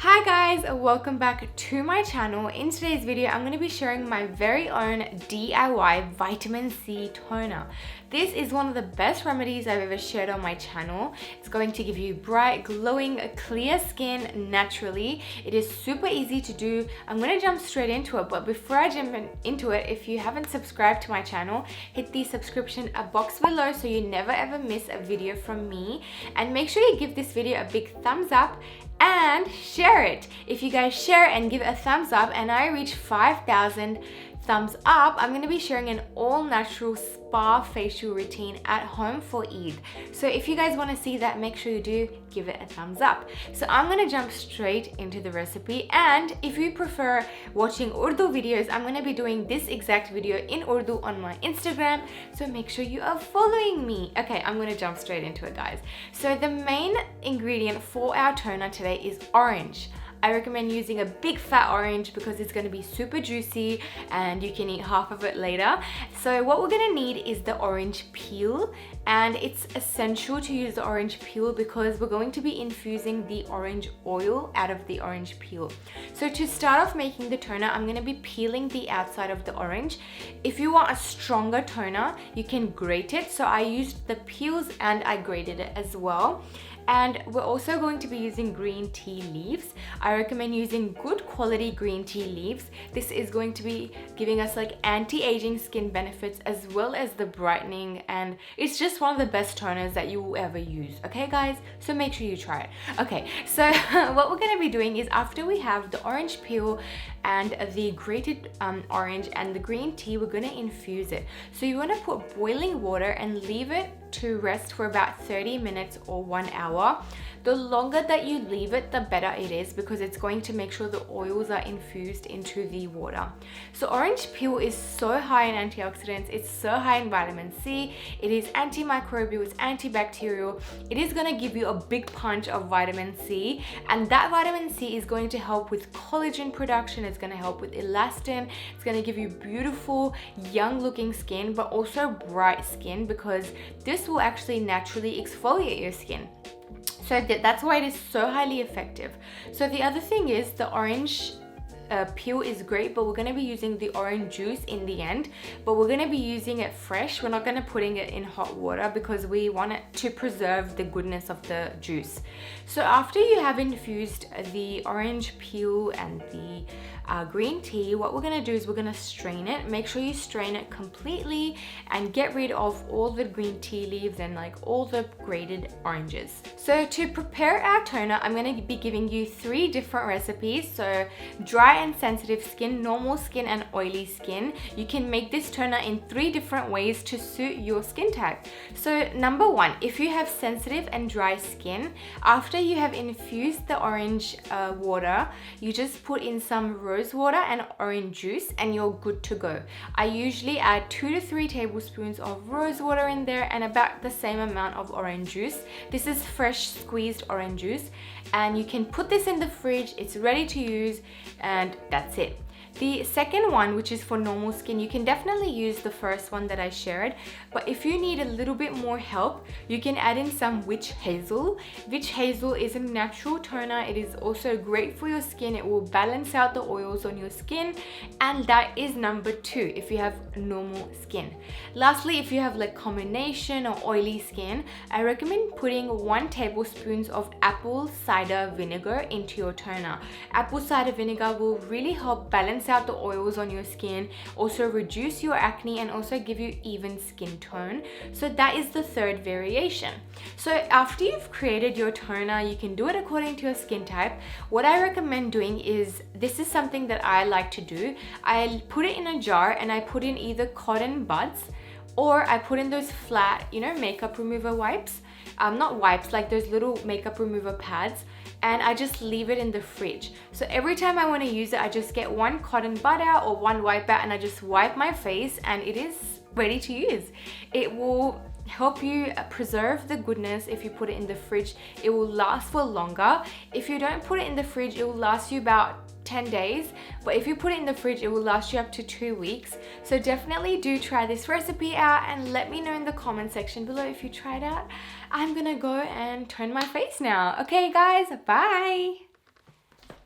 Hi guys, welcome back to my channel. In today's video, I'm going to be sharing my very own DIY vitamin C toner. This is one of the best remedies I've ever shared on my channel. It's going to give you bright, glowing, clear skin naturally. It is super easy to do. I'm going to jump straight into it, but before I jump into it, if you haven't subscribed to my channel, hit the subscription box below so you never ever miss a video from me. And make sure you give this video a big thumbs up and share it. If you guys share and give it a thumbs up and I reach 5,000 thumbs up, I'm going to be sharing an all natural spa facial routine at home for Eid. So if you guys want to see that, make sure you do give it a thumbs up. So I'm going to jump straight into the recipe, and if you prefer watching Urdu videos, I'm going to be doing this exact video in Urdu on my Instagram, so make sure you are following me. Okay, I'm going to jump straight into it, guys. So the main ingredient for our toner today is orange. I recommend using a big fat orange because it's going to be super juicy and you can eat half of it later. So what we're going to need is the orange peel, and it's essential to use the orange peel because we're going to be infusing the orange oil out of the orange peel. So to start off making the toner, I'm going to be peeling the outside of the orange. If you want a stronger toner, you can grate it. So I used the peels and I grated it as well. And we're also going to be using green tea leaves. I recommend using good quality green tea leaves. This is going to be giving us like anti-aging skin benefits as well as the brightening, and it's just one of the best toners that you will ever use. Okay guys, so make sure you try it. Okay, so what we're going to be doing is, after we have the orange peel and the grated orange and the green tea, we're going to infuse it. So you want to put boiling water and leave it to rest for about 30 minutes or 1 hour. The longer that you leave it, the better it is, because it's going to make sure the oils are infused into the water. So orange peel is so high in antioxidants, it's so high in vitamin C, it is antimicrobial, it's antibacterial. It is going to give you a big punch of vitamin C, and that vitamin C is going to help with collagen production, it's going to help with elastin, it's going to give you beautiful young looking skin, but also bright skin, because this will actually naturally exfoliate your skin. So that's why it is so highly effective. So the other thing is, the orange peel is great, but we're going to be using the orange juice in the end, but we're going to be using it fresh. We're not going to putting it in hot water because we want it to preserve the goodness of the juice. So after you have infused the orange peel and the green tea, what we're going to do is we're going to strain it. Make sure you strain it completely and get rid of all the green tea leaves and like all the grated oranges. So to prepare our toner, I'm going to be giving you 3 different recipes. So dry and sensitive skin, normal skin, and oily skin. You can make this toner in 3 different ways to suit your skin type. So number 1, if you have sensitive and dry skin, after you have infused the orange water, you just put in some rose water and orange juice and you're good to go. I usually add 2 to 3 tablespoons of rose water in there and about the same amount of orange juice. This is fresh squeezed orange juice, and you can put this in the fridge. It's ready to use, and that's it. The second one, which is for normal skin, you can definitely use the first one that I shared, but if you need a little bit more help, you can add in some witch hazel. Witch hazel is a natural toner. It is also great for your skin. It will balance out the oils on your skin, and that is number 2 if you have normal skin. Lastly, if you have like combination or oily skin, I recommend putting 1 tablespoon of apple cider vinegar into your toner. Apple cider vinegar will really help balance out the oils on your skin, also reduce your acne, and also give you even skin tone. So that is the 3rd variation. So after you've created your toner, you can do it according to your skin type. What I recommend doing is, this is something that I like to do. I put it in a jar and I put in either cotton buds, or I put in those flat, you know, makeup remover wipes. Not wipes, like those little makeup remover pads, and I just leave it in the fridge. So every time I want to use it, I just get 1 cotton bud out or 1 wipe out, and I just wipe my face and it is ready to use. It will help you preserve the goodness. If you put it in the fridge, it will last for longer. If you don't put it in the fridge, it will last you about 10 days, but if you put it in the fridge, it will last you up to 2 weeks. So definitely do try this recipe out and let me know in the comment section below if you tried out. I'm gonna go and turn my face now. Okay guys, bye.